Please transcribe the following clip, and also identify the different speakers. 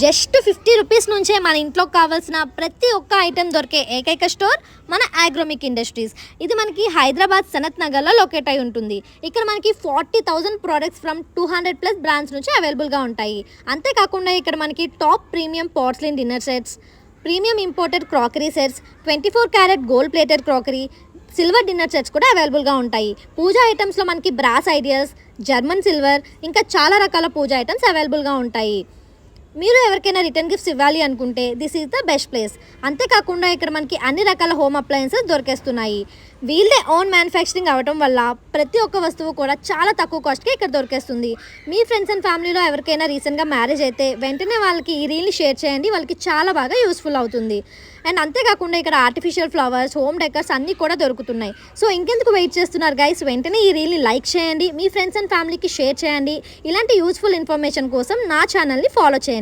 Speaker 1: Just 50 rupees నుంచే మన ఇంట్లోకి కావాల్సిన ప్రతి ఒక్క ఐటెం దొరికే ఏకైక స్టోర్ మన ఆగ్రోమిక్ ఇండస్ట్రీస్. ఇది మనకి హైదరాబాద్ సనత్ నగర్లో లొకేట్ అయి ఉంటుంది. ఇక్కడ మనకి 40,000 ప్రోడక్ట్స్ ఫ్రమ్ 200+ బ్రాండ్స్ నుంచి అవైలబుల్గా ఉంటాయి. అంతేకాకుండా ఇక్కడ మనకి top premium porcelain dinner sets, premium imported crockery sets, 24 carat gold plated crockery, silver dinner sets కూడా అవైలబుల్గా ఉంటాయి. పూజా ఐటమ్స్లో మనకి బ్రాస్ ఐడియాస్, జర్మన్ సిల్వర్, ఇంకా చాలా రకాల పూజా ఐటమ్స్ అవైలబుల్గా ఉంటాయి. మీరు ఎవరికైనా రిటర్న్ గిఫ్ట్స్ ఇవ్వాలి అనుకుంటే this is the best place. అంతేకాకుండా ఇక్కడ మనకి అన్ని రకాల హోమ్ అప్లయన్సెస్ దొరికేస్తున్నాయి. వీళ్ళే ఓన్ మ్యానుఫ్యాక్చరింగ్ అవ్వడం వల్ల ప్రతి ఒక్క వస్తువు కూడా చాలా తక్కువ కాస్ట్కి ఇక్కడ దొరికేస్తుంది. మీ ఫ్రెండ్స్ అండ్ ఫ్యామిలీలో ఎవరికైనా రీసెంట్గా మ్యారేజ్ అయితే వెంటనే వాళ్ళకి ఈ రీల్ని షేర్ చేయండి, వాళ్ళకి చాలా బాగా యూస్ఫుల్ అవుతుంది. అండ్ అంతేకాకుండా ఇక్కడ ఆర్టిఫిషియల్ ఫ్లవర్స్, హోమ్ డెకర్స్ అన్నీ కూడా దొరుకుతున్నాయి. సో ఇంకెందుకు వెయిట్ చేస్తున్నారు గైస్, వెంటనే ఈ రీల్ని లైక్ చేయండి, మీ ఫ్రెండ్స్ అండ్ ఫ్యామిలీకి షేర్ చేయండి. ఇలాంటి యూస్ఫుల్ ఇన్ఫర్మేషన్ కోసం నా ఛానల్ని ఫాలో చేయండి.